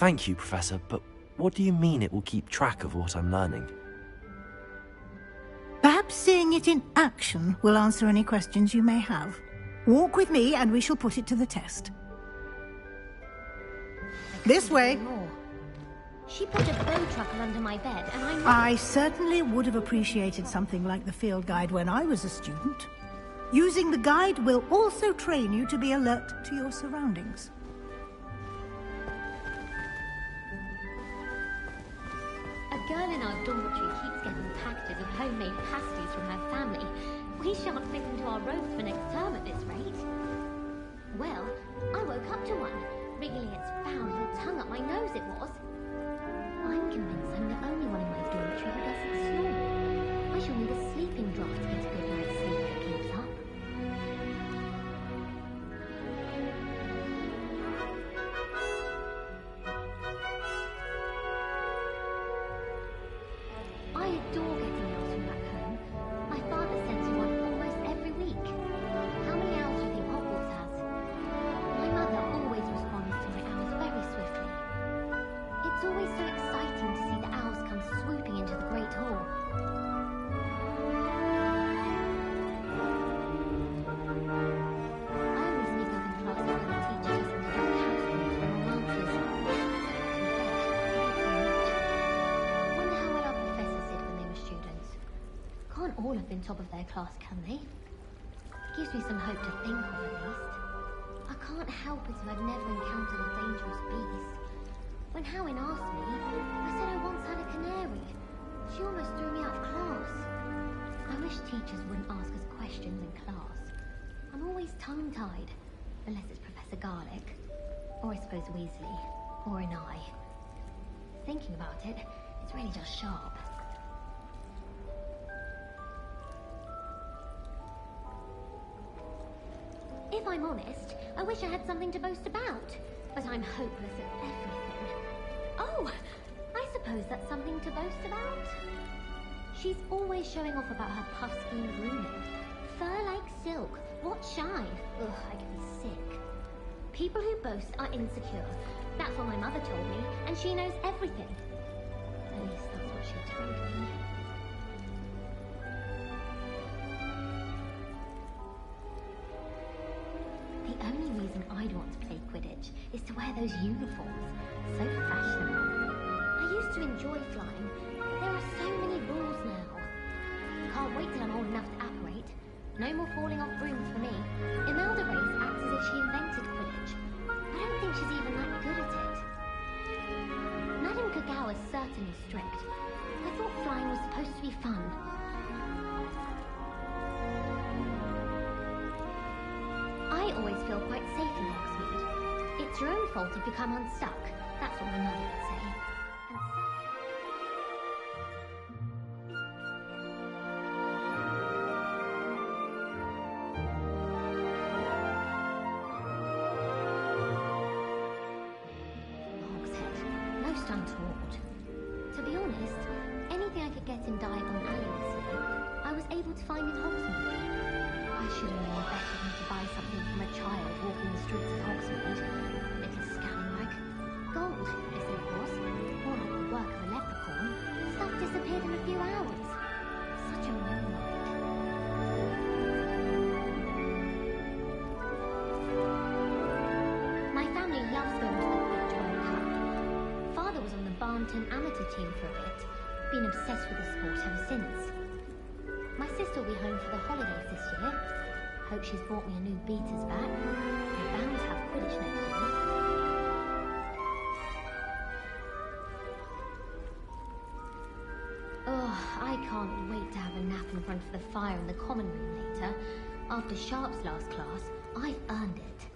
Thank you, Professor, but what do you mean it will keep track of what I'm learning? Perhaps seeing it in action will answer any questions you may have. Walk with me and we shall put it to the test. This way. She put a bow truckle under my bed and I certainly would have appreciated something like the field guide when I was a student. Using the guide will also train you to be alert to your surroundings. A girl in our dormitory keeps getting packages of homemade pasties from her family. We shan't fit into our robes for next term at this rate. Well, I woke up to one, wriggling its foul little tongue up my nose it was. I'm convinced I'm the only one in my dormitory who doesn't snore. I shall need a sleeping draught to get a good night's sleep if it keeps up. I adore getting owls from back home. My father sends me one almost every week. How many owls do you think Hogwarts has? My mother always responds to my owls very swiftly. It's always so exciting to see the owls come swooping into the Great Hall. I always sneak up in class when the teacher doesn't pick up house rules for wrong answers. Wonder how well our professors did when they were students. Can't all have been top of their class, can they? Gives me some hope to think of at least. I can't help it if I've never encountered a dangerous beast. When Howin asked me, I said I once had a canary. She almost threw me out of class. I wish teachers wouldn't ask us questions in class. I'm always tongue-tied, unless it's Professor Garlick, or I suppose Weasley, or an eye. Thinking about it, it's really just sharp. If I'm honest, I wish I had something to boast about, but I'm hopeless at everything. Oh, I suppose that's something to boast about. She's always showing off about her puff-skein grooming. Fur like silk, what shine? Ugh, I get me sick. People who boast are insecure. That's what my mother told me, and she knows everything. At least that's what she told me. The only reason I'd want to play Quidditch is to wear those uniforms. So fashionable. I used to enjoy flying, but there are so many rules now. Can't wait till I'm old enough to apparate. No more falling off brooms for me. Imelda Reyes acts as if she invented Quidditch. I don't think she's even that good at it. Madame Kagawa's certainly strict. I thought flying was supposed to be fun. I always feel quite safe in Hogsmeade. It's your own fault if you come unstuck. That's what my mother would say. Hogshead, most untoward. To be honest, anything I could get in Diagon Alley this year, I was able to find in Hogsmeade. I should have known better than to buy something from a child walking the streets of Hogsmeade. Little scallywag. Gold, they said it was. More like the work of a leprechaun. Stuff disappeared in a few hours. Such a moonlight. My family loves going to the Quidditch World Cup. Father was on the Barnton amateur team for a bit. Been obsessed with the sport ever since. My sister will be home for the holidays this year. Hope she's brought me a new beater's bat. They're bound to have Quidditch next year. Oh, I can't wait to have a nap in front of the fire in the common room later. After Sharp's last class, I've earned it.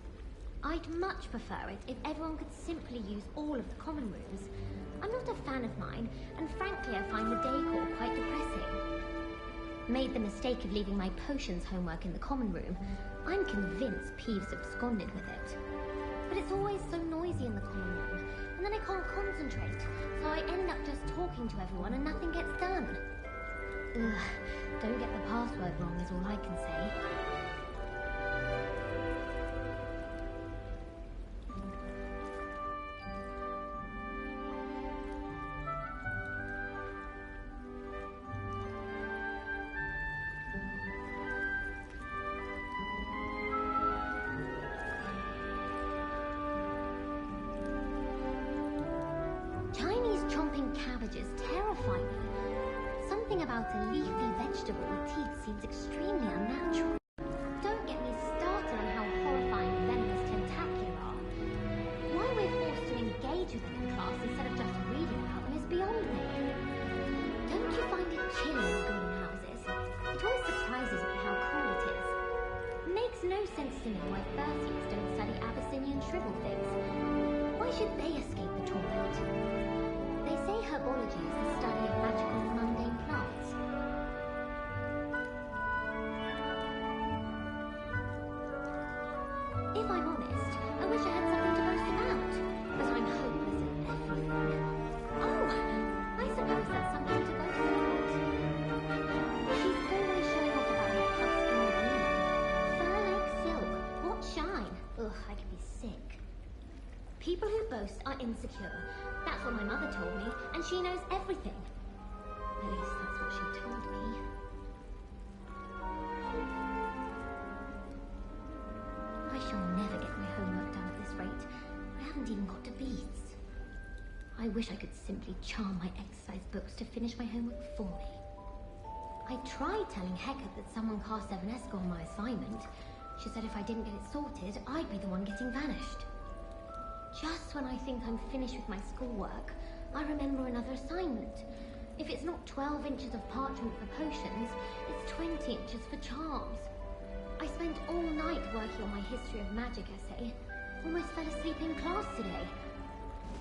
I'd much prefer it if everyone could simply use all of the common rooms. I'm not a fan of mine, and frankly I find the decor quite depressing. Made the mistake of leaving my potions homework in the common room. I'm convinced Peeves absconded with it. But it's always so noisy in the common room, and then I can't concentrate, so I end up just talking to everyone and nothing gets done. Ugh, don't get the password wrong is all I can say. cabbages terrify me. Something about a leafy vegetable with teeth seems extremely unnatural. Don't get me started on how horrifying venomous tentacula are. Why we're forced to engage with them in class instead of just reading about them is beyond me. Don't you find it chilly in greenhouses? It always surprises me how cool it is. Makes no sense to me why Fursians don't study Abyssinian shriveled things. Why should they escape the torment? They say herbology is the study of magical and mundane plants. If I'm honest, I wish I had something to boast about, but I'm hopeless at everything. Oh, I suppose that's something to boast about. She's always showing off about her husky merino. Fur like silk, what shine? Ugh, I could be sick. People who boast are insecure. That's what my mother told me, and she knows everything. At least that's what she told me. I shall never get my homework done at this rate. I haven't even got to beads. I wish I could simply charm my exercise books to finish my homework for me. I tried telling Hecate that someone cast Evanesco on my assignment. She said if I didn't get it sorted, I'd be the one getting vanished. Just when I think I'm finished with my schoolwork, I remember another assignment. If it's not 12 inches of parchment for potions, it's 20 inches for charms. I spent all night working on my history of magic essay. Almost fell asleep in class today.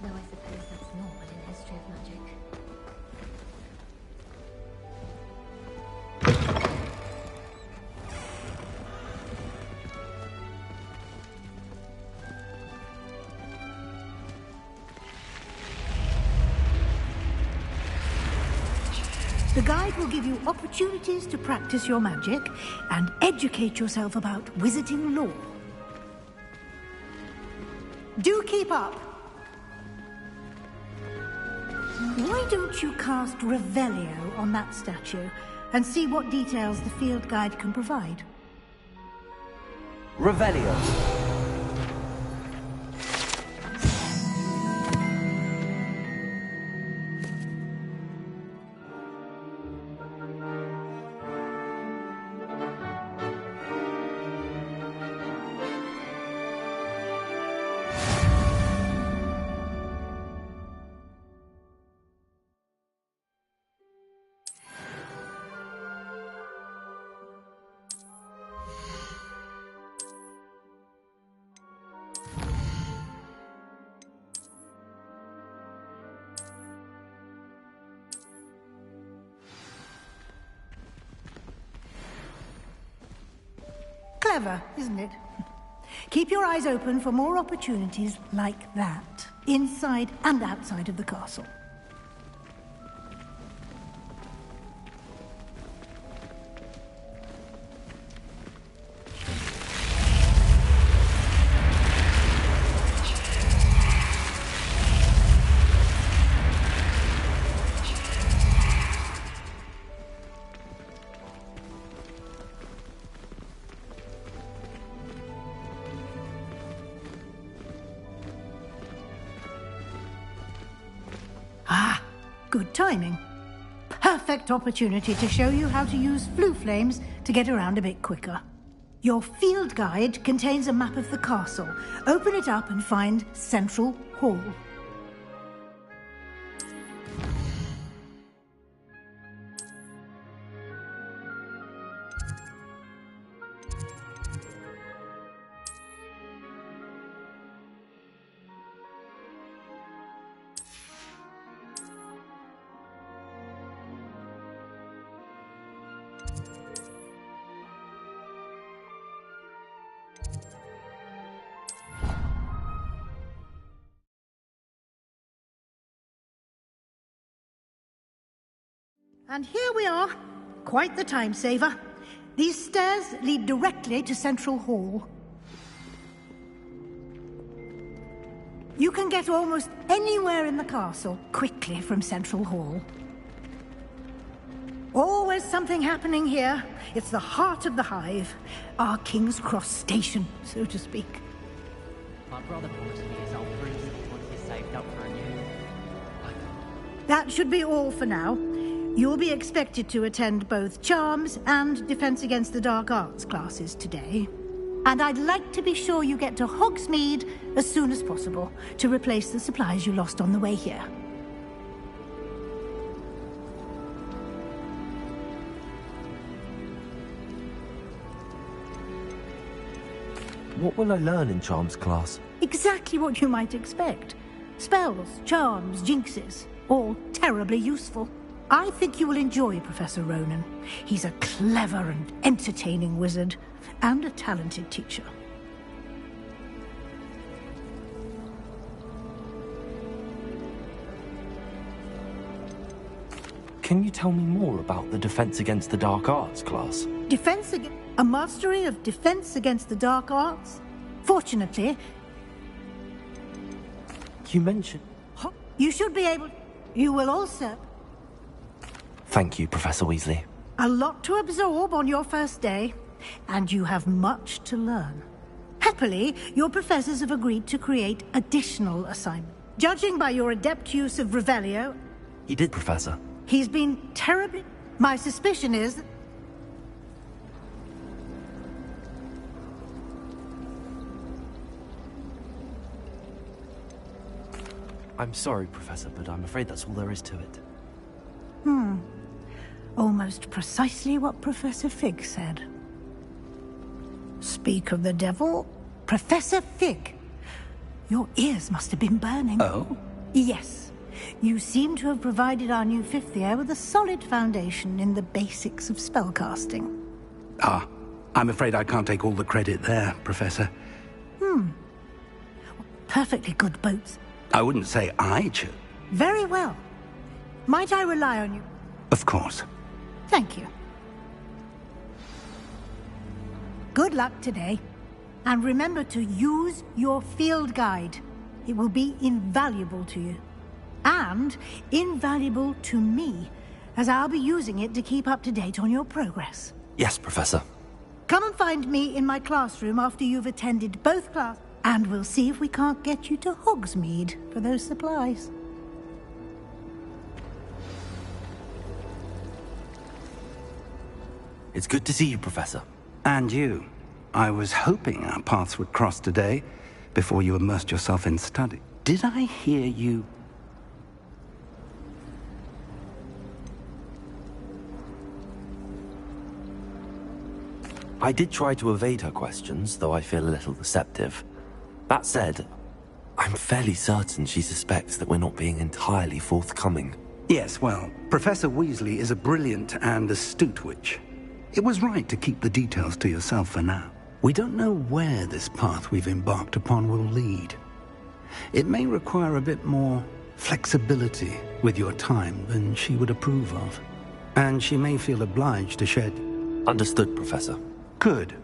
Though I suppose that's normal in history of magic. The guide will give you opportunities to practice your magic and educate yourself about wizarding lore. Do keep up! Why don't you cast Revelio on that statue and see what details the field guide can provide? Revelio. Clever, isn't it? Keep your eyes open for more opportunities like that, inside and outside of the castle. Good timing. Perfect opportunity to show you how to use flue flames to get around a bit quicker. Your field guide contains a map of the castle. Open it up and find Central Hall. And here we are. Quite the time saver. These stairs lead directly to Central Hall. You can get almost anywhere in the castle quickly from Central Hall. Always something happening here. It's the heart of the hive. Our King's Cross station, so to speak. My brother promised me his old prison once he's saved up for a new. I can't. That should be all for now. You'll be expected to attend both Charms and Defense Against the Dark Arts classes today. And I'd like to be sure you get to Hogsmeade as soon as possible to replace the supplies you lost on the way here. What will I learn in Charms class? Exactly what you might expect. Spells, charms, jinxes, all terribly useful. I think you will enjoy Professor Ronan. He's a clever and entertaining wizard, and a talented teacher. Can you tell me more about the Defense Against the Dark Arts class? A mastery of defense against the dark arts? Fortunately, You mentioned... you should be able... You will also... Thank you, Professor Weasley. A lot to absorb on your first day, and you have much to learn. Happily, your professors have agreed to create additional assignments. Judging by your adept use of Revelio... He did, Professor. He's been terribly... My suspicion is... I'm sorry, Professor, but I'm afraid that's all there is to it. Almost precisely what Professor Fig said. Speak of the devil, Professor Fig. Your ears must have been burning. Oh? Yes. You seem to have provided our new fifth year with a solid foundation in the basics of spellcasting. Ah, I'm afraid I can't take all the credit there, Professor. Perfectly good boats. I wouldn't say I chose. Very well. Might I rely on you? Of course. Thank you. Good luck today. And remember to use your field guide. It will be invaluable to you. And invaluable to me, as I'll be using it to keep up to date on your progress. Yes, Professor. Come and find me in my classroom after you've attended both classes, and we'll see if we can't get you to Hogsmeade for those supplies. It's good to see you, Professor. And you. I was hoping our paths would cross today, before you immersed yourself in study. Did I hear you... I did try to evade her questions, though I feel a little deceptive. That said, I'm fairly certain she suspects that we're not being entirely forthcoming. Yes, well, Professor Weasley is a brilliant and astute witch. It was right to keep the details to yourself for now. We don't know where this path we've embarked upon will lead. It may require a bit more flexibility with your time than she would approve of. And she may feel obliged to shed... Understood, Professor. Good.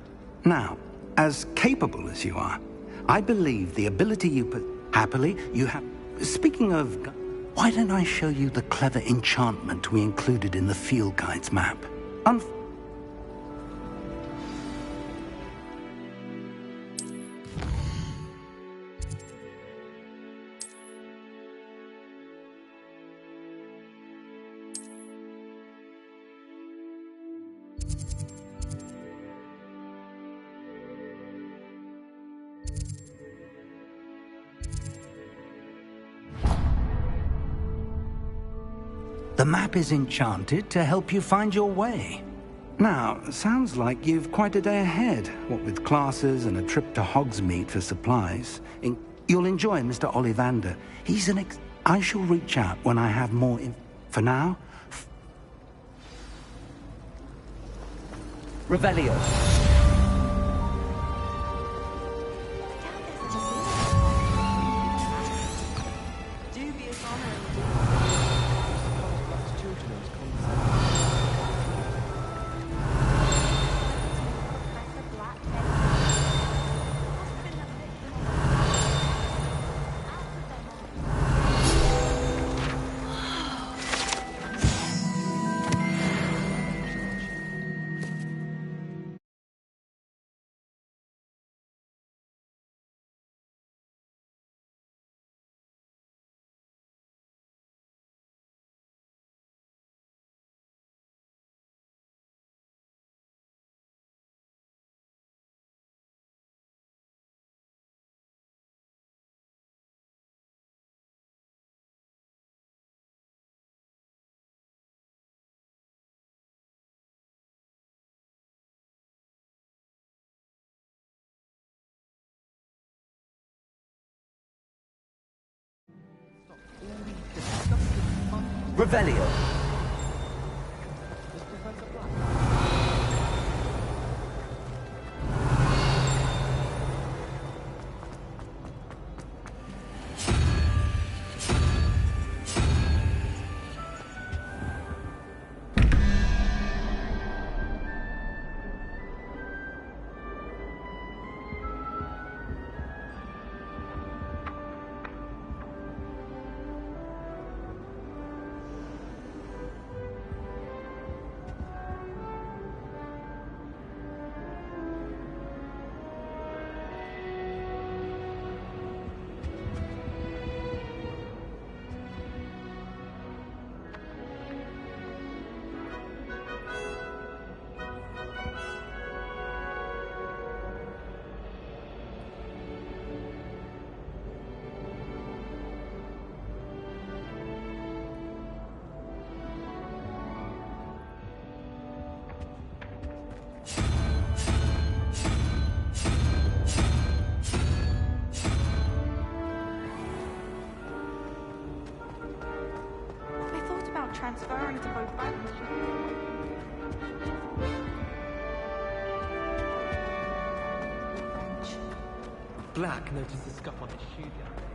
Now, as capable as you are, I believe the ability you put... Happily, you have... Speaking of... Why don't I show you the clever enchantment we included in the field guide's map? The map is enchanted to help you find your way. Now, sounds like you've quite a day ahead, what with classes and a trip to Hogsmeade for supplies. You'll enjoy Mr. Ollivander. He's an I shall reach out when I have more For now... Revelio. Revelio. Transferring to both bands. Black noticed the scuff on his shoe the other day.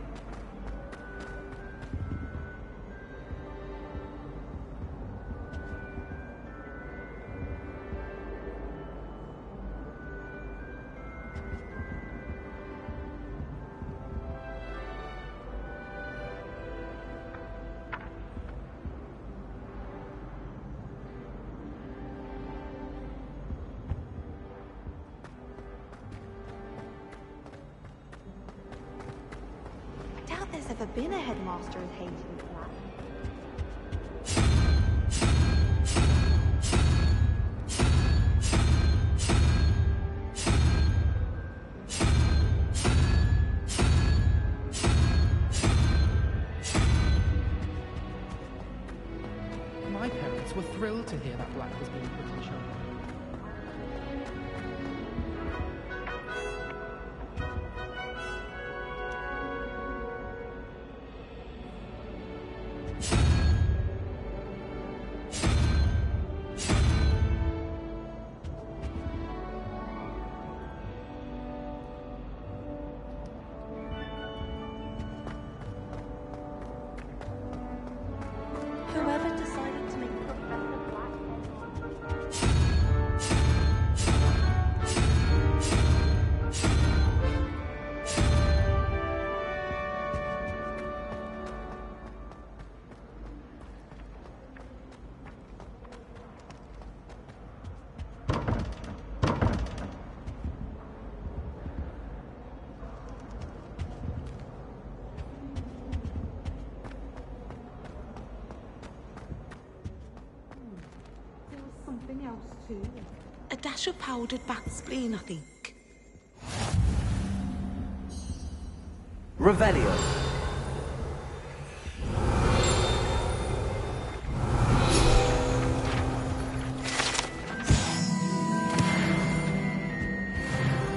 There's ever been a headmaster as hated as Black. My parents were thrilled to hear that Black was being put in charge. Whoever decided to make Professor Black headmaster. Something else too. A dash of powdered bat spleen, I think. Revelio.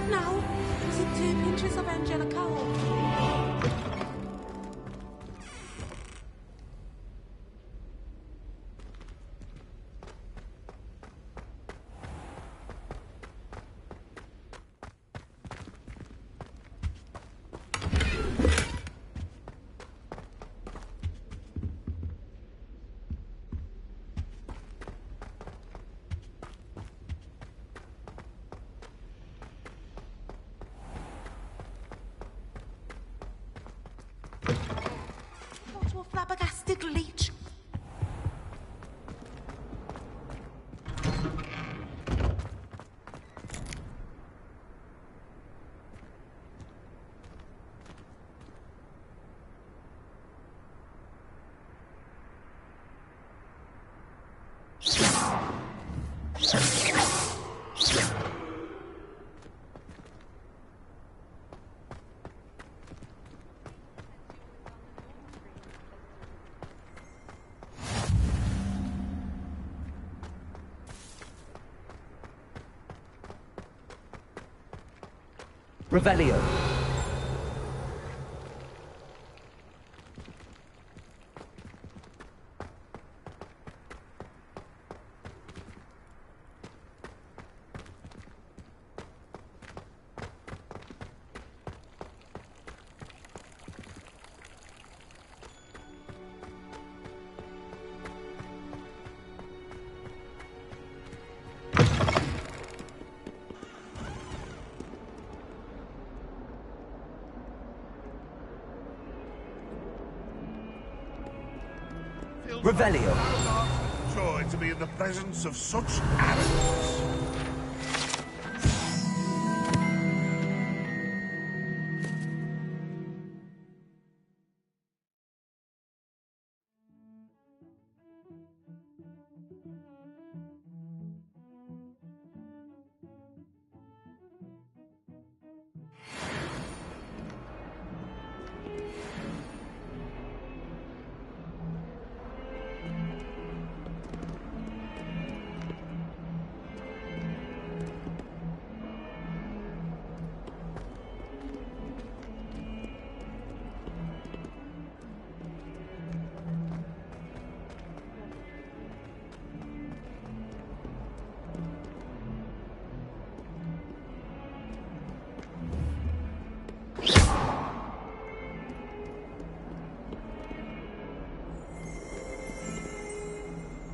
No, was it 2 pinches of Angelica or... What a flabbergasted leech. Revelio. Revelio. Joy to be in the presence of such arrogance.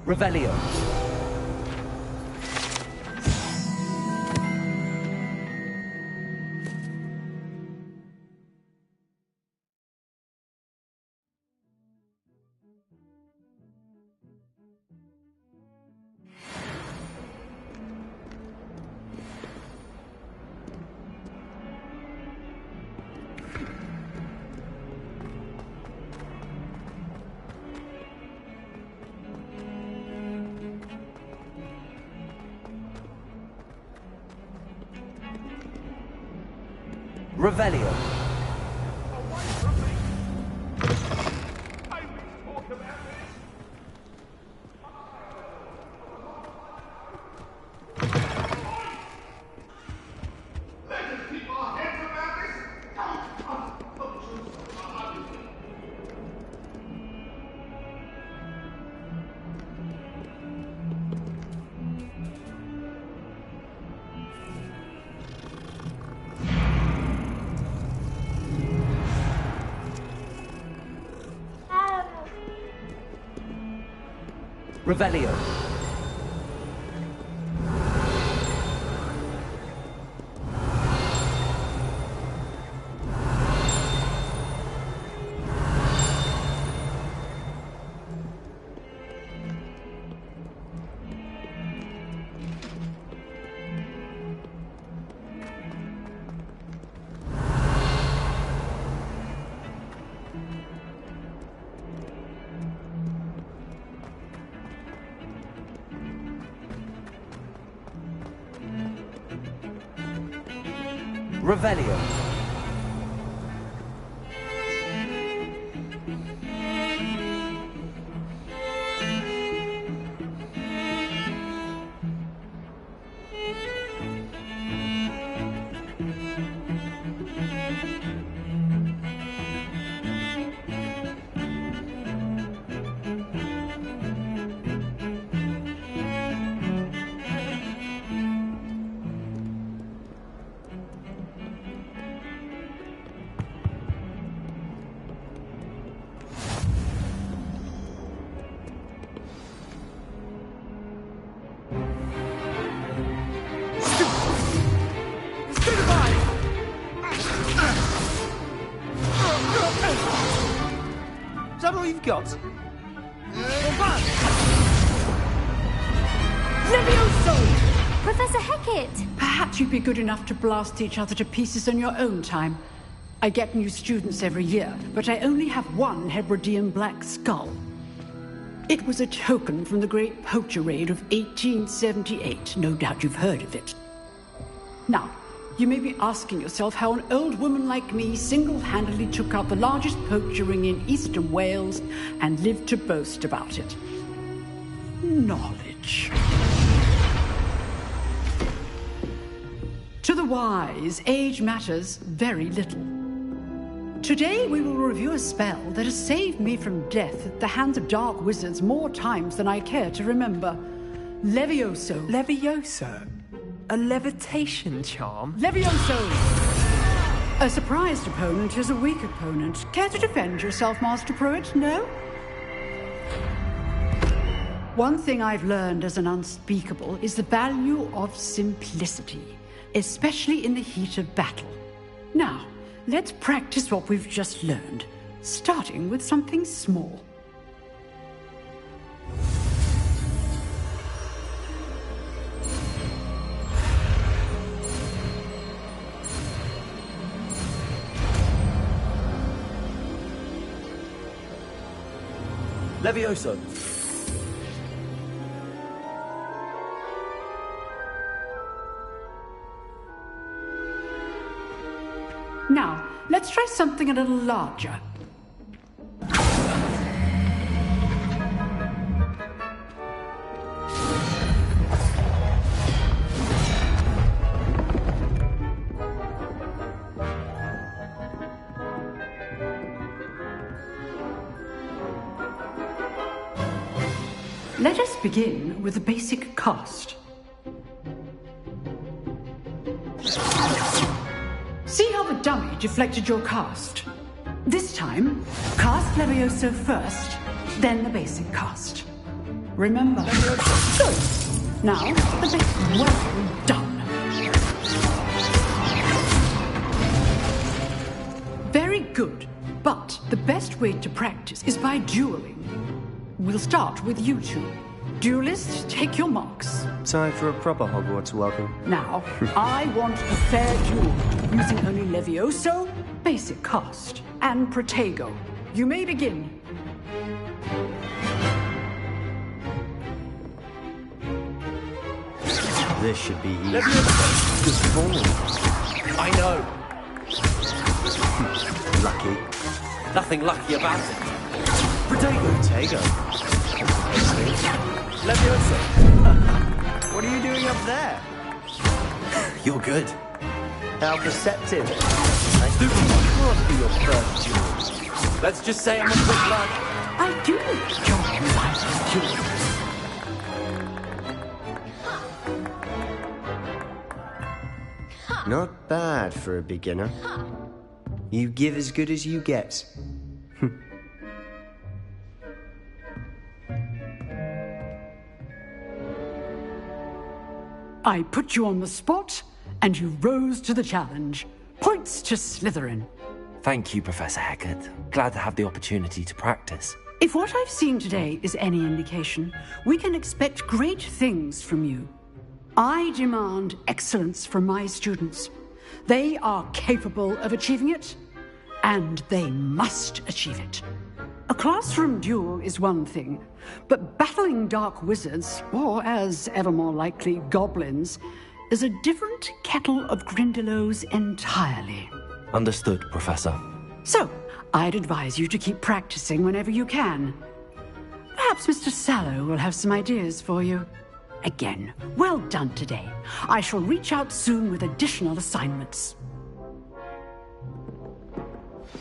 Revelio. Revelio. Revelio. Revelio. Is that all you've got? Levioso! Professor Hecat! Perhaps you'd be good enough to blast each other to pieces in your own time. I get new students every year, but I only have one Hebridean black skull. It was a token from the Great Poacher Raid of 1878. No doubt you've heard of it. Now, you may be asking yourself how an old woman like me single-handedly took out the largest poacher ring in eastern Wales and lived to boast about it. Knowledge. To the wise, age matters very little. Today we will review a spell that has saved me from death at the hands of dark wizards more times than I care to remember. Levioso. Levioso? A levitation charm? Levioso! A surprised opponent is a weak opponent. Care to defend yourself, Master Pruitt? No? One thing I've learned as an unspeakable is the value of simplicity, especially in the heat of battle. Now, let's practice what we've just learned, starting with something small. Levioso! Now, let's try something a little larger. Let us begin with the basic cast. See how the dummy deflected your cast? This time, cast Levioso first, then the basic cast. Remember, good. Now, the basic. Well done. Very good, but the best way to practice is by dueling. We'll start with you two. Duelists, take your marks. Time for a proper Hogwarts welcome. Now, I want a fair duel, using only Levioso, basic cast, and Protego. You may begin. This should be easy. Good form. I know. Lucky. Nothing lucky about it. Protego. Levioso. What are you doing up there? You're good. How perceptive. I think it can't be your first duel. Let's just say I'm a quick lad. I do enjoy duels. Not bad for a beginner. You give as good as you get. I put you on the spot, and you rose to the challenge. Points to Slytherin. Thank you, Professor Hecat. Glad to have the opportunity to practice. If what I've seen today is any indication, we can expect great things from you. I demand excellence from my students. They are capable of achieving it, and they must achieve it. A classroom duel is one thing, but battling dark wizards, or as ever more likely, goblins, is a different kettle of Grindylows entirely. Understood, Professor. So, I'd advise you to keep practicing whenever you can. Perhaps Mr. Sallow will have some ideas for you. Again, well done today. I shall reach out soon with additional assignments.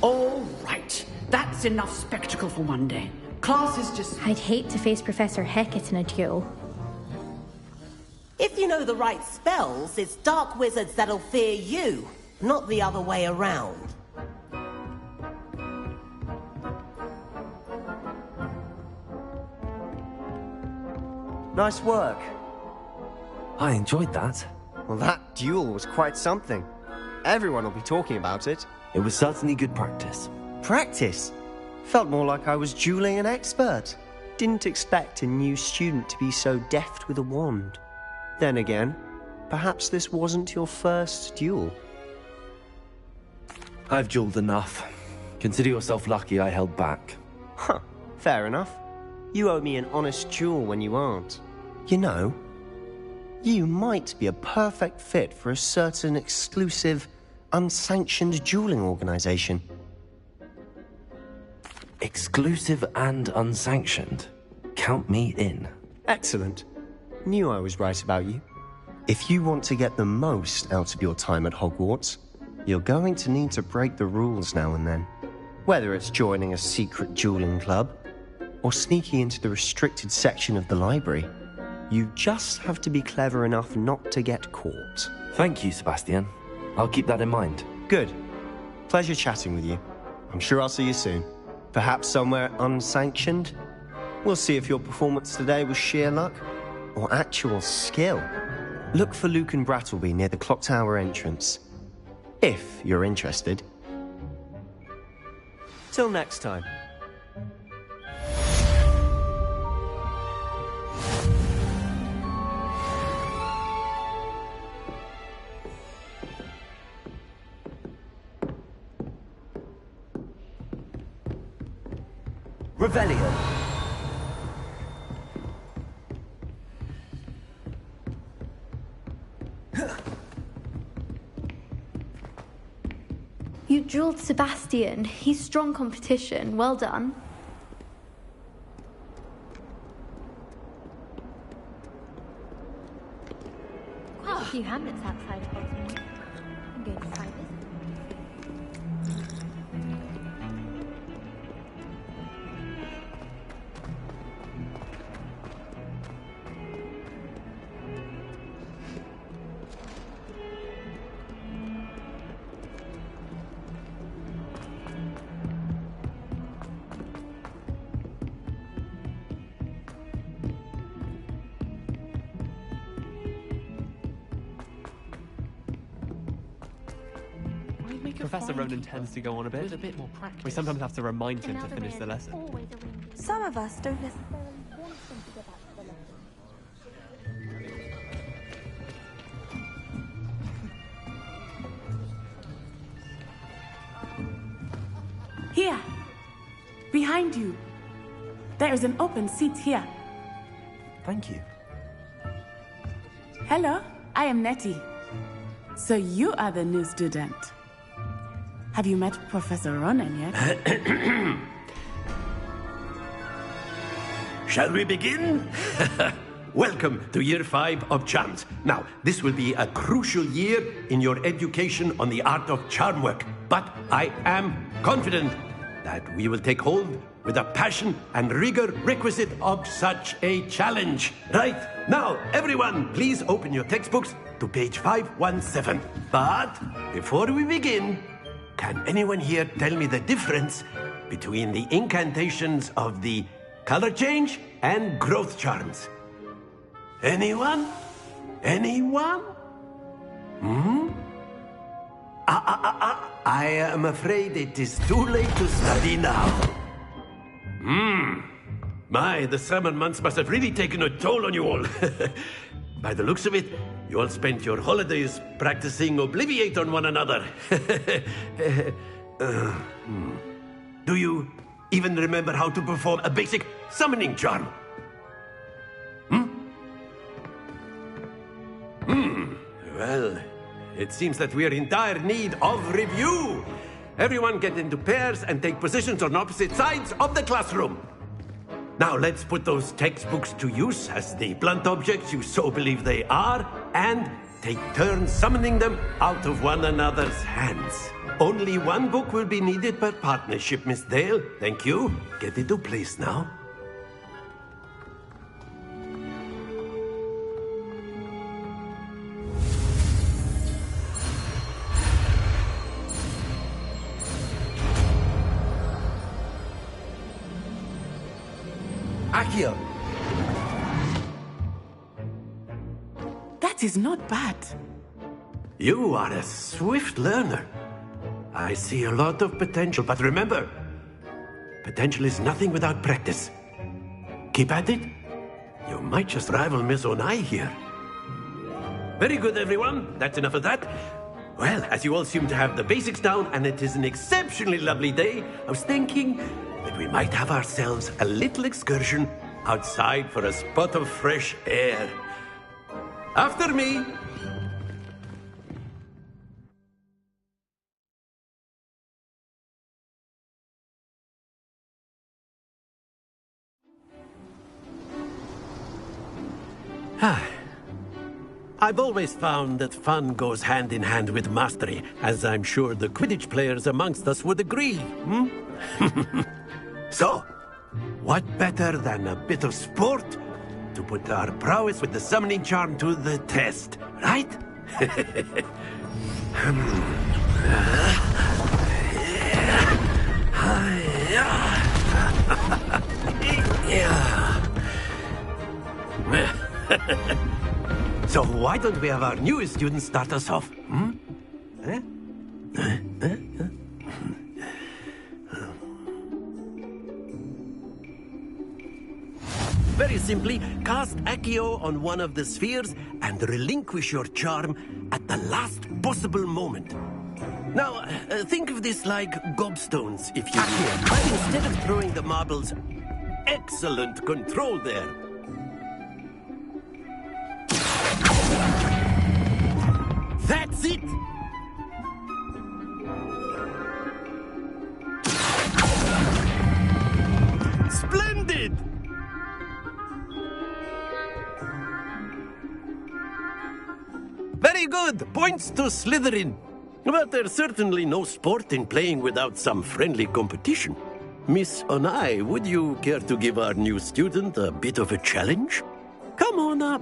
All right. That's enough spectacle for one day. Class is just... I'd hate to face Professor Hecat in a duel. If you know the right spells, it's dark wizards that'll fear you, not the other way around. Nice work. I enjoyed that. Well, that duel was quite something. Everyone will be talking about it. It was certainly good practice. Practice? Felt more like I was dueling an expert. Didn't expect a new student to be so deft with a wand. Then again, perhaps this wasn't your first duel. I've dueled enough. Consider yourself lucky I held back. Huh, fair enough. You owe me an honest duel when you aren't. You know, you might be a perfect fit for a certain exclusive, unsanctioned dueling organization. Exclusive and unsanctioned. Count me in. Excellent. Knew I was right about you. If you want to get the most out of your time at Hogwarts, you're going to need to break the rules now and then. Whether it's joining a secret dueling club, or sneaking into the restricted section of the library, you just have to be clever enough not to get caught. Thank you, Sebastian. I'll keep that in mind. Good. Pleasure chatting with you. I'm sure I'll see you soon. Perhaps somewhere unsanctioned? We'll see if your performance today was sheer luck or actual skill. Look for Luke and Brattleby near the clock tower entrance. If you're interested. Till next time. Revelio. drilled Sebastian. He's strong competition. Well done. Quite a few hamlets outside of Baltimore. I'm going to try this. Professor Ronan tends to go on a bit. With a bit more practice. We sometimes have to remind him to finish the lesson. Some of us don't necessarily want them to go back to the lesson. Here, behind you. There is an open seat here. Thank you. Hello, I am Nettie. So you are the new student. Have you met Professor Ronan yet? Shall we begin? Welcome to Year 5 of Charms. Now, this will be a crucial year in your education on the art of charm work, but I am confident that we will take hold with the passion and rigor requisite of such a challenge. Right, now, everyone, please open your textbooks to page 517. But before we begin, can anyone here tell me the difference between the incantations of the color change and growth charms? Anyone? Anyone? I am afraid it is too late to study now. My, the summer months must have really taken a toll on you all. By the looks of it, you all spent your holidays practicing Obliviate on one another. Do you even remember how to perform a basic summoning charm? Well, it seems that we are in dire need of review. Everyone get into pairs and take positions on opposite sides of the classroom. Now let's put those textbooks to use as the blunt objects you so believe they are, and take turns summoning them out of one another's hands. Only one book will be needed per partnership, Miss Dale. Thank you. Get into place now. Akio. That is not bad. You are a swift learner. I see a lot of potential, but remember, potential is nothing without practice. Keep at it. You might just rival Miss Onai here. Very good, everyone. That's enough of that. Well, as you all seem to have the basics down, and it is an exceptionally lovely day, I was thinking that we might have ourselves a little excursion outside for a spot of fresh air. After me. I've always found that fun goes hand in hand with mastery, as I'm sure the Quidditch players amongst us would agree. So, what better than a bit of sport to put our prowess with the summoning charm to the test, right? So why don't we have our newest student start us off? Very simply, cast Accio on one of the spheres and relinquish your charm at the last possible moment. Now, think of this like gobstones, if you will. But instead of throwing the marbles, excellent control there. That's it! Splendid! Very good. Points to Slytherin. But there's certainly no sport in playing without some friendly competition. Miss Onai, would you care to give our new student a bit of a challenge? Come on up.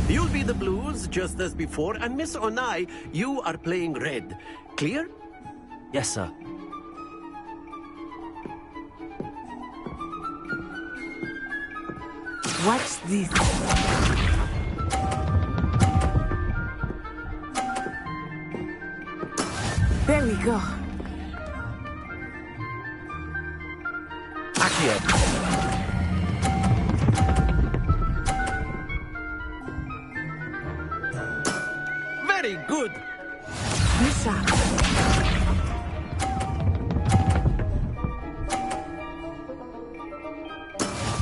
You'll be the blues, just as before, and Miss Onai, you are playing red. Clear? Yes, sir. Watch this. There we go. Accio. Very good. Bishop.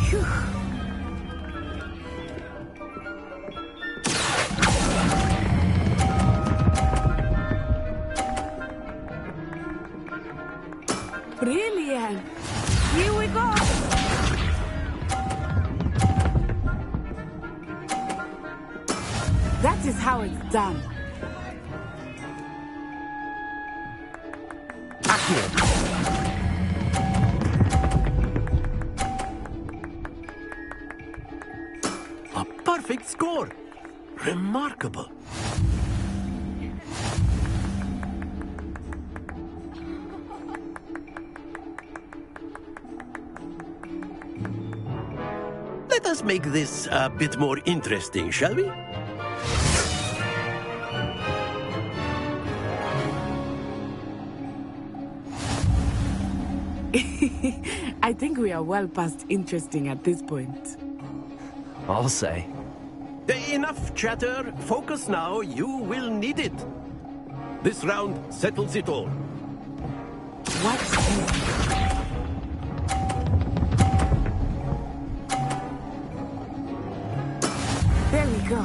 Phew. Brilliant. Here we go. That is how it's done. A perfect score. Remarkable. Let us make this a bit more interesting, shall we? I think we are well past interesting at this point. I'll say. Enough chatter. Focus now. You will need it. This round settles it all. Watch this. There we go.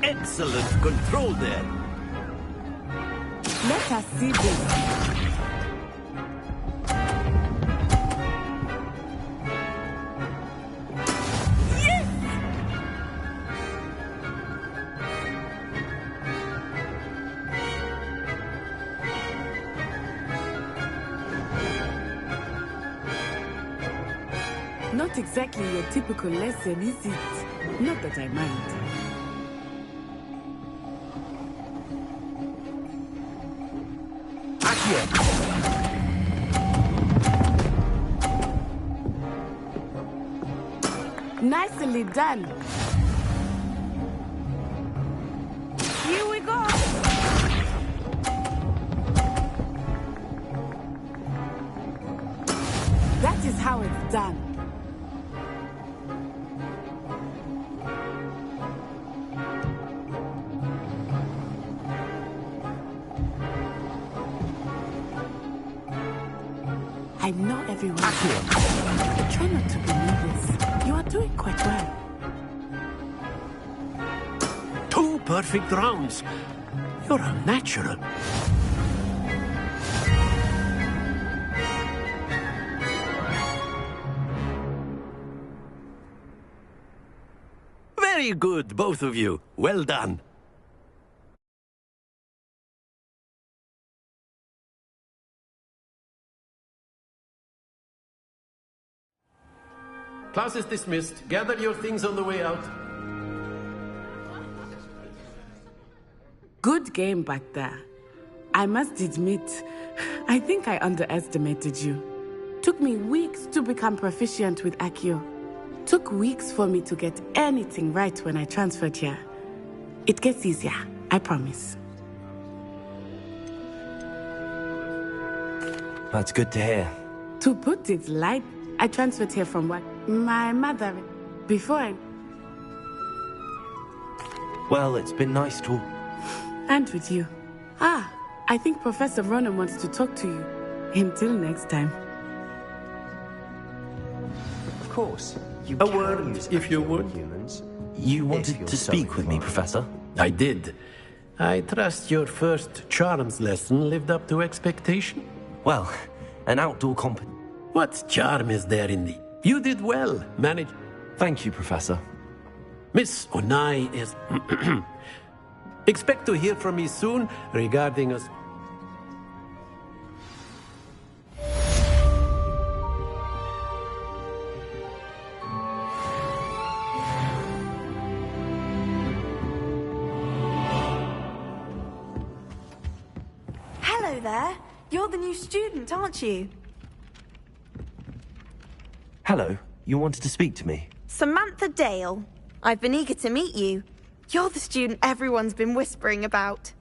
Excellent control there. Let us see this. Yes! Not exactly your typical lesson, is it? Not that I mind. Nicely done. Here we go. That is how it's done. I know everyone. But try not to be nervous. You are doing quite well. 2 perfect rounds. You're a natural. Very good, both of you. Well done. Class is dismissed. Gather your things on the way out. Good game back there. I must admit, I think I underestimated you. Took me weeks to become proficient with Accio. Took weeks for me to get anything right when I transferred here. It gets easier, I promise. That's good to hear. To put it light, I transferred here from work. My mother, before I... Well, it's been nice to... And with you. Ah, I think Professor Ronan wants to talk to you. Until next time. Of course. You A can word, use if you Accio would. on humans. You If wanted you're to so speak with me, inclined. Professor? I did. I trust your first charms lesson lived up to expectation. Well, an outdoor comp... What charm is there in thee? You did well, manage. Thank you, Professor. Miss Onai is... Expect to hear from me soon regarding us. Hello there. You're the new student, aren't you? Hello, you wanted to speak to me? Samantha Dale. I've been eager to meet you. You're the student everyone's been whispering about.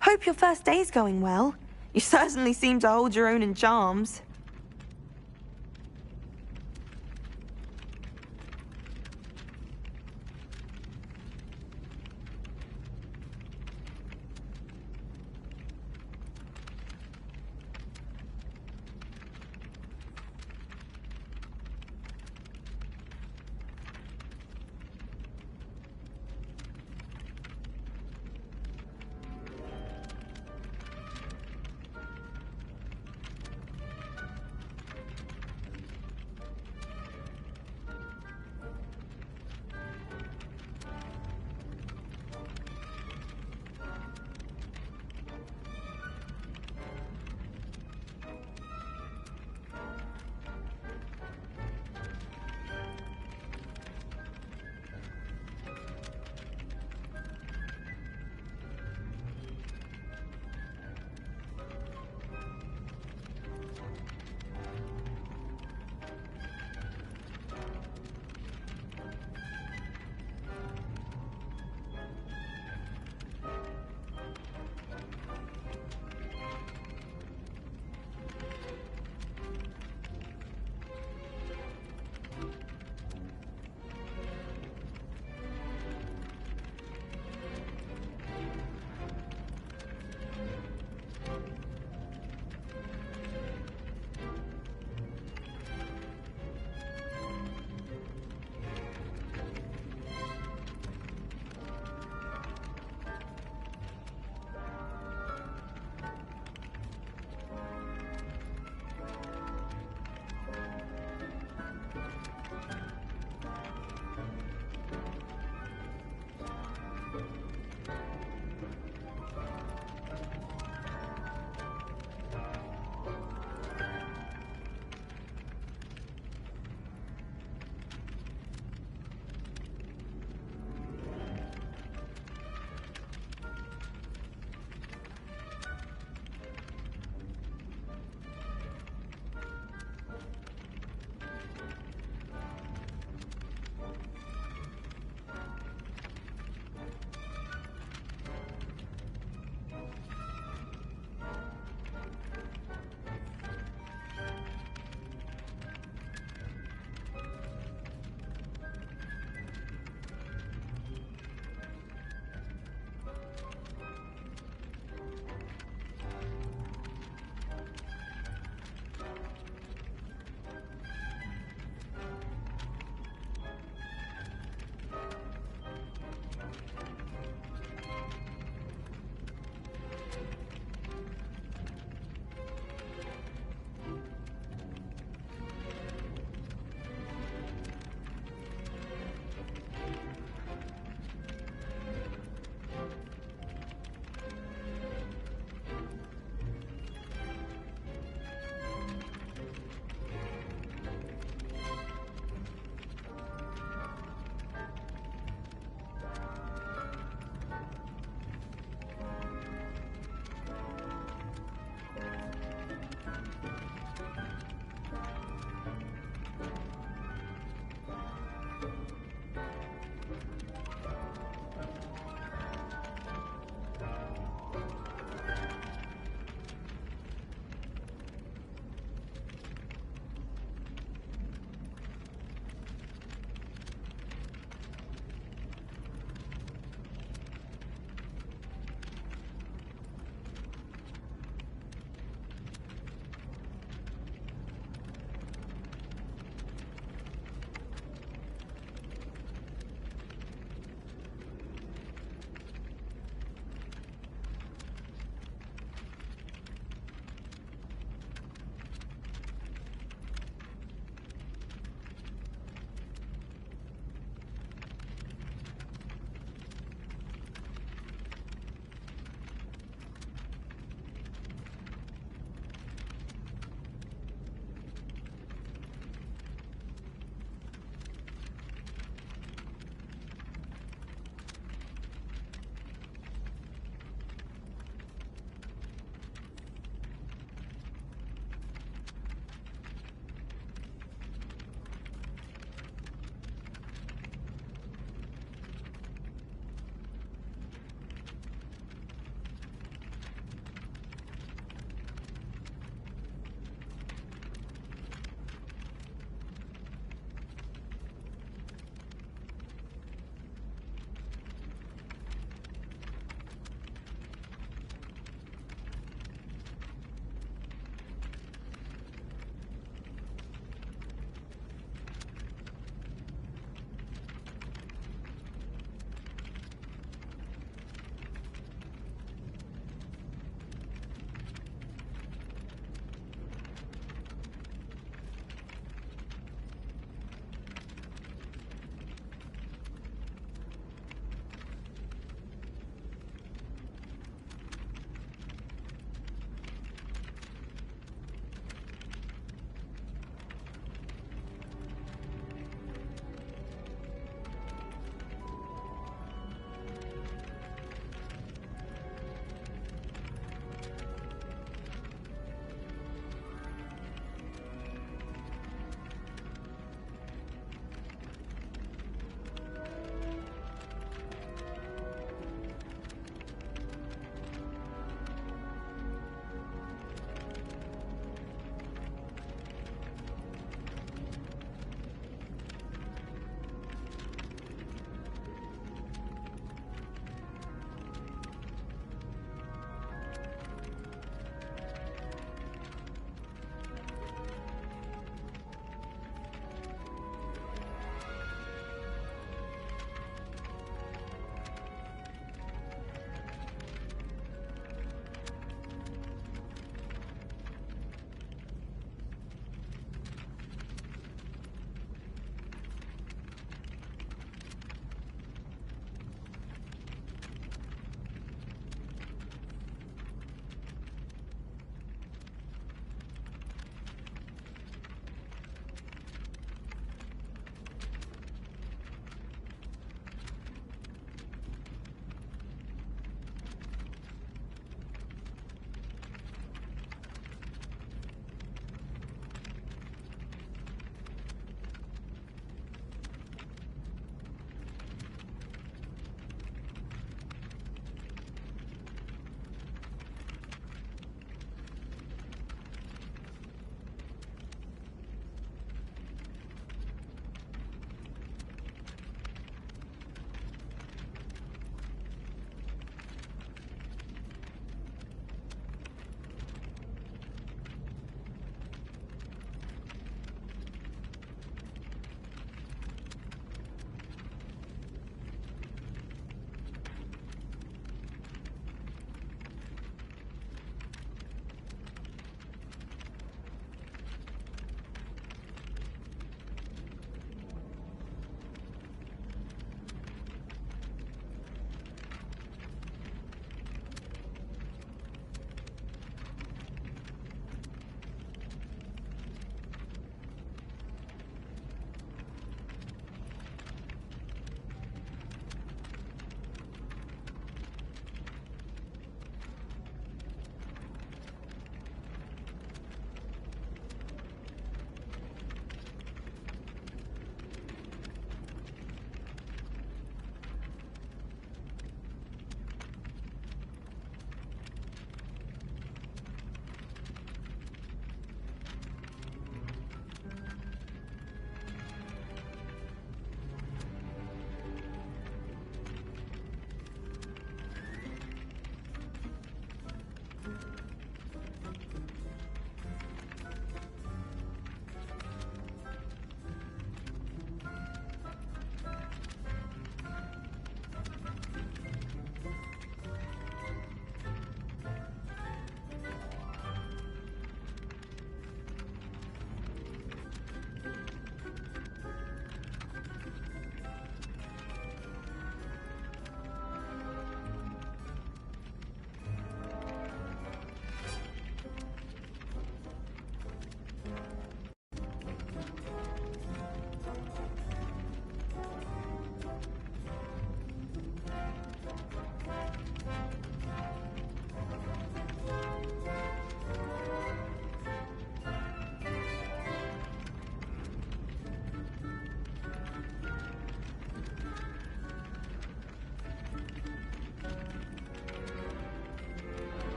Hope your first day's going well. You certainly seem to hold your own in charms.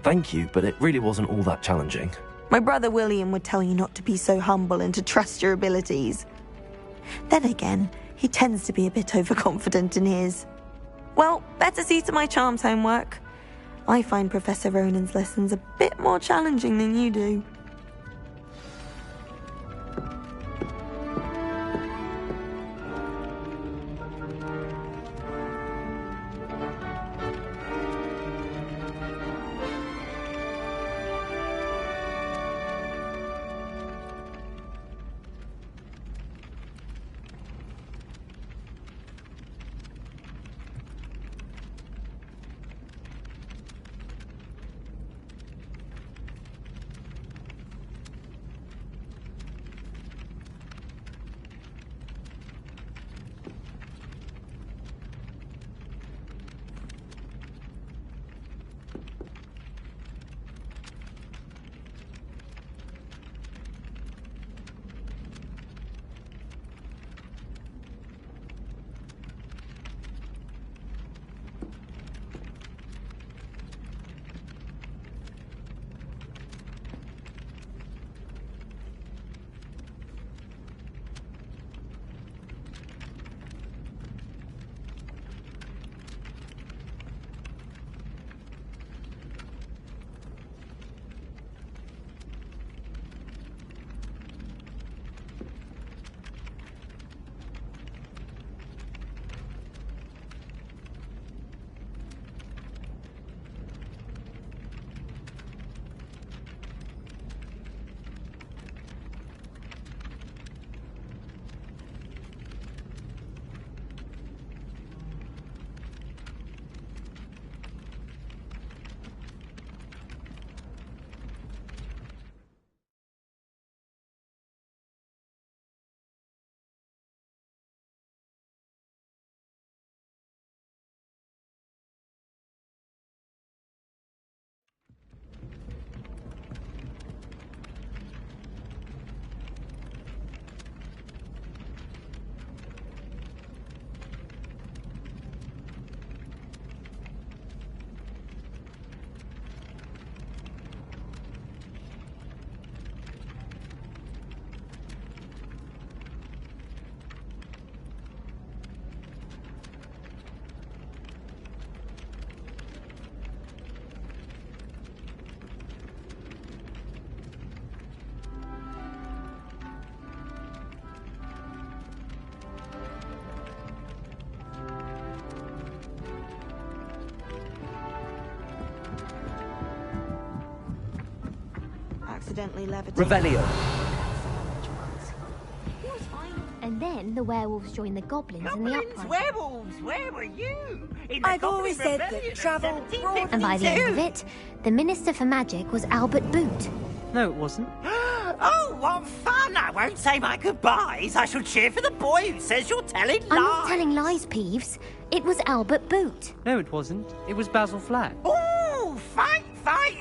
Thank you, but it really wasn't all that challenging. My brother William would tell you not to be so humble and to trust your abilities. Then again, he tends to be a bit overconfident in his. Well, better see to my charms homework. I find Professor Ronan's lessons a bit more challenging than you do. Accidentally levitated. Revelio. And then the werewolves joined the goblins in the uprising. Werewolves, where were you? I've always said that travel brought And by the end of it, the Minister for Magic was Albert Boot. No, it wasn't. Oh, what fun! I won't say my goodbyes. I shall cheer for the boy who says you're telling lies. I'm not telling lies, Peeves. It was Albert Boot. No, it wasn't. It was Basil Flack. Oh, fight!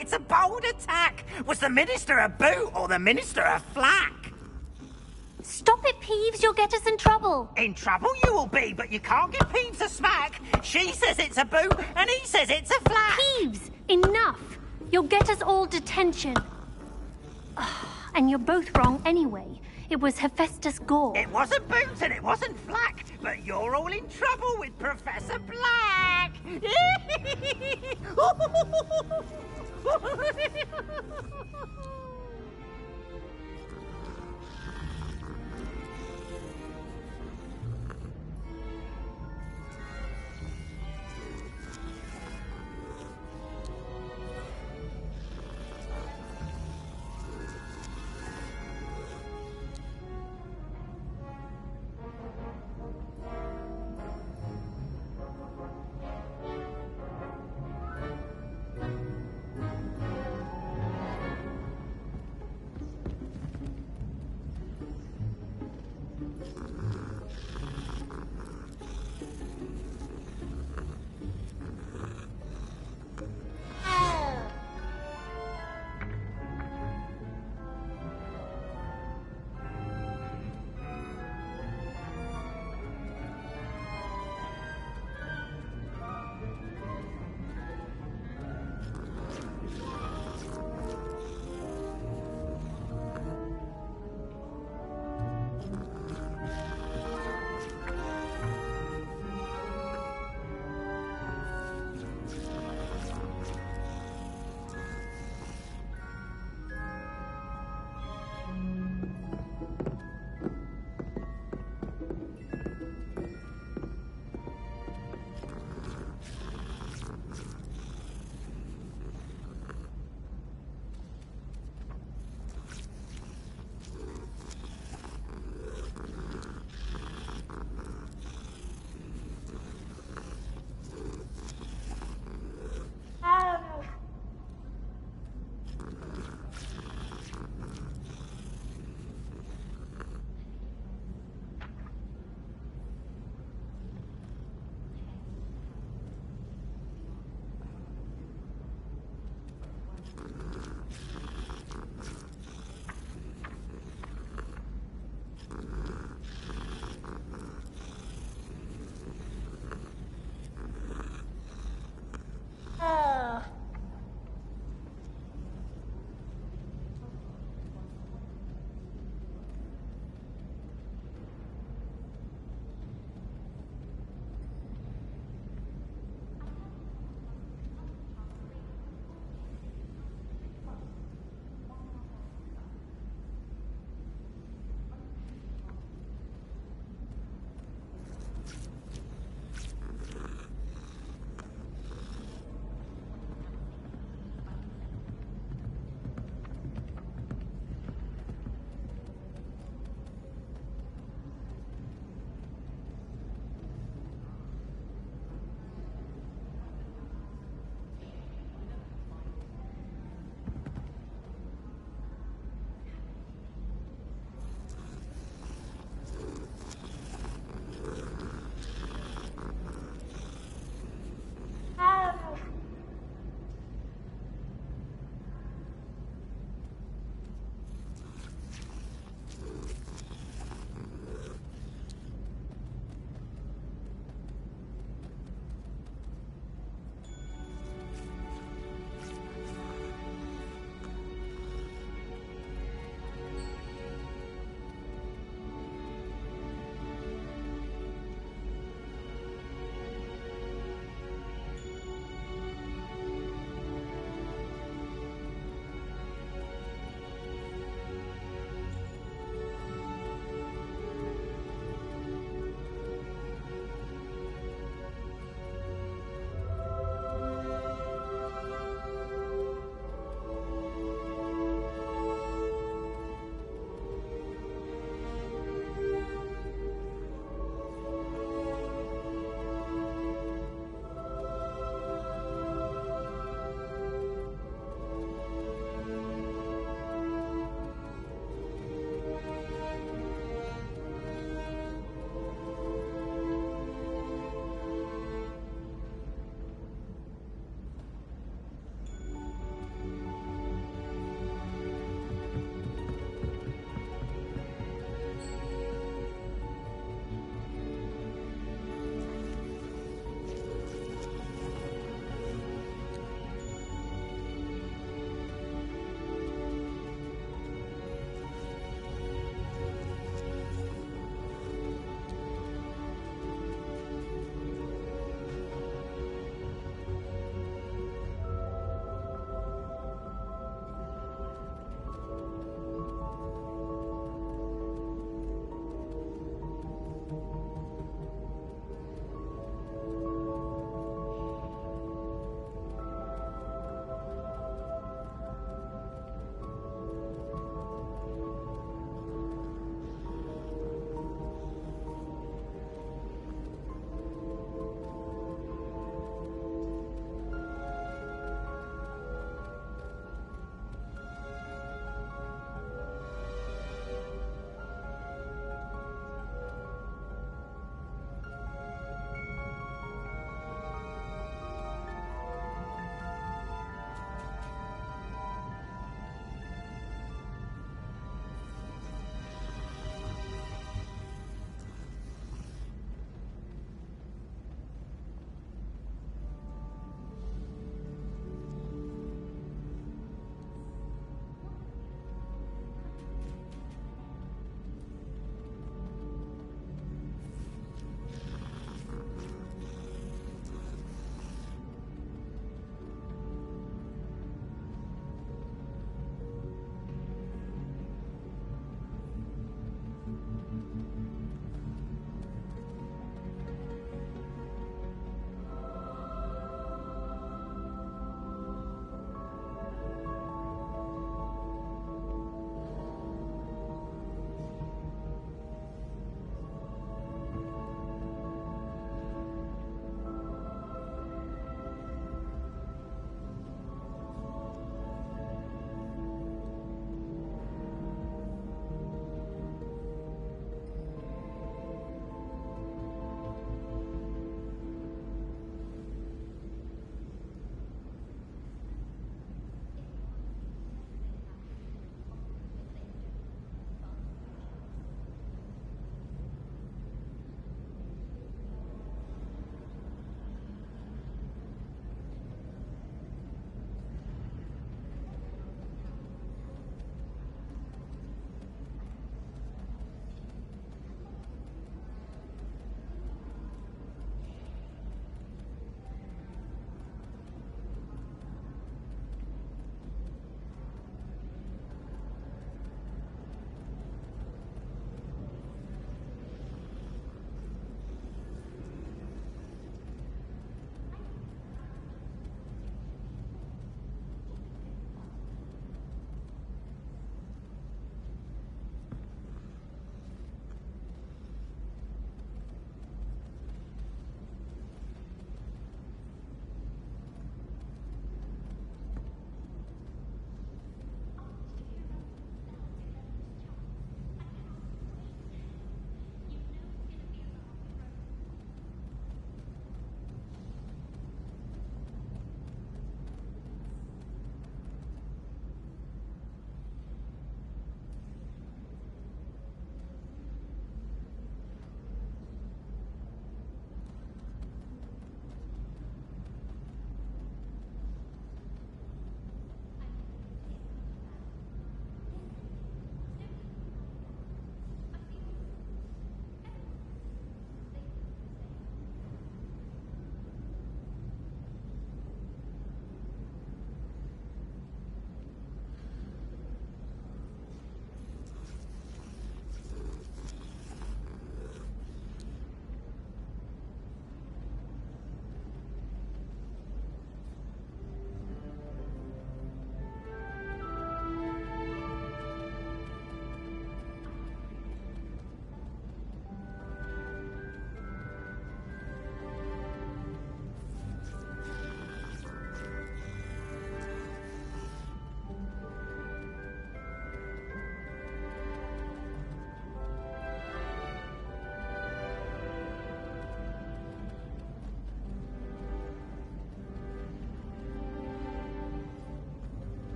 It's a bold attack. Was the Minister a boot or the Minister a flack? Stop it, Peeves. You'll get us in trouble. In trouble you will be, but you can't give Peeves a smack. She says it's a boot and he says it's a flack. Peeves, enough. You'll get us all detention. And you're both wrong anyway. It was Hephaestus Gore. It wasn't Boots and it wasn't Flack, but you're all in trouble with Professor Black.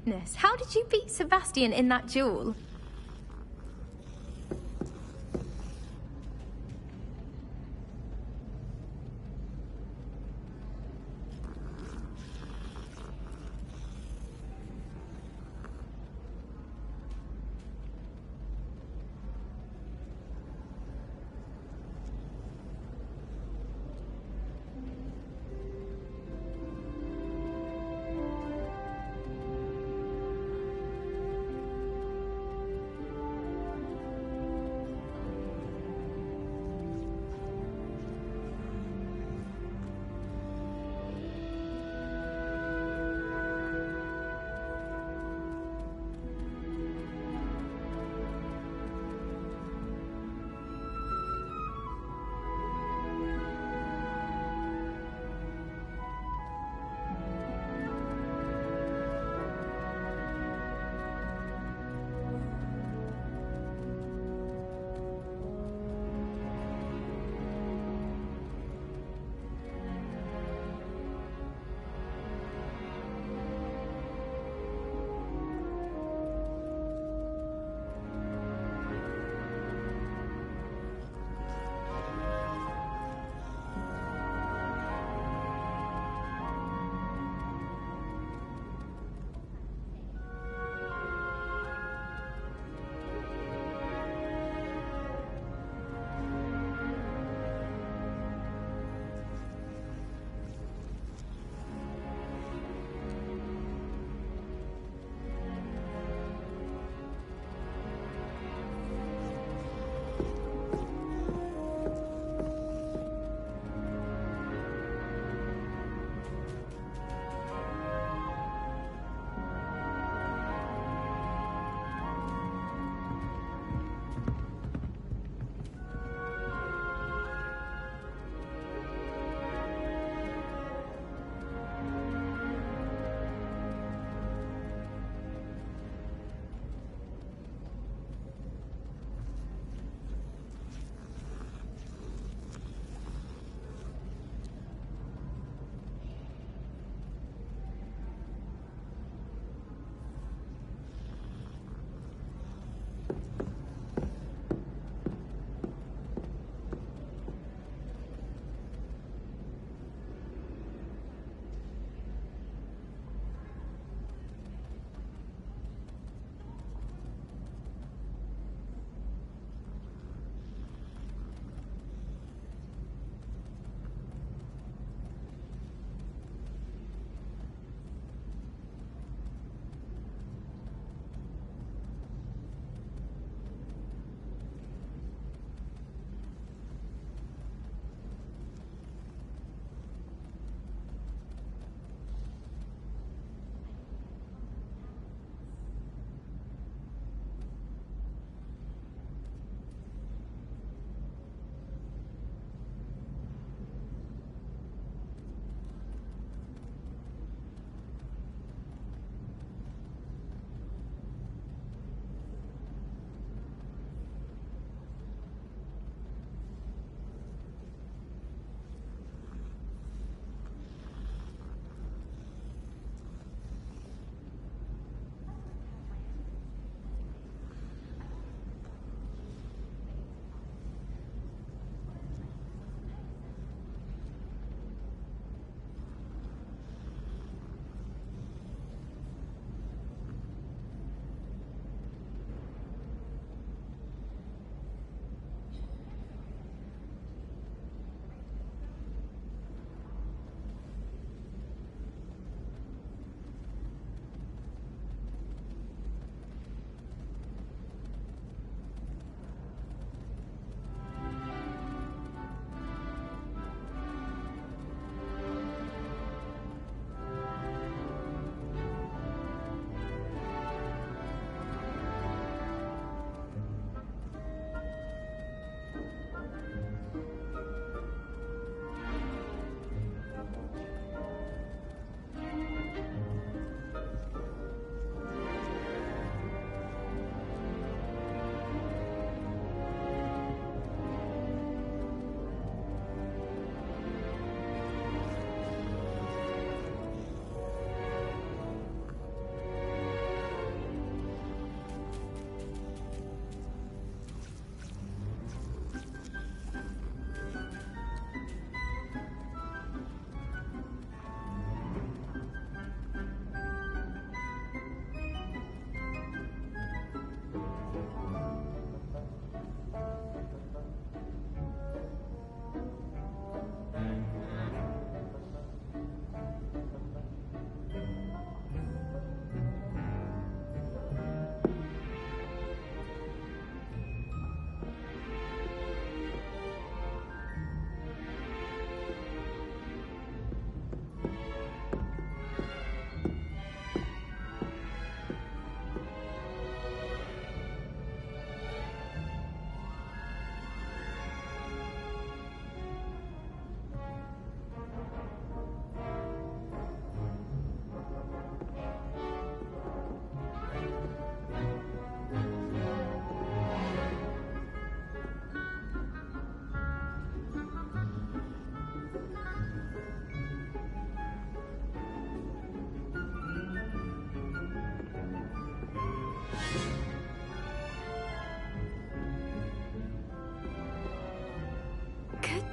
Goodness, how did you beat Sebastian in that duel?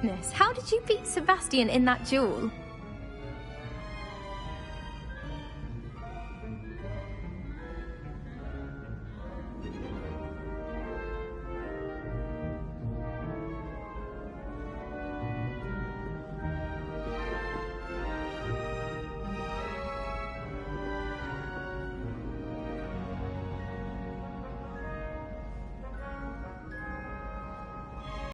goodness, how did you beat Sebastian in that duel?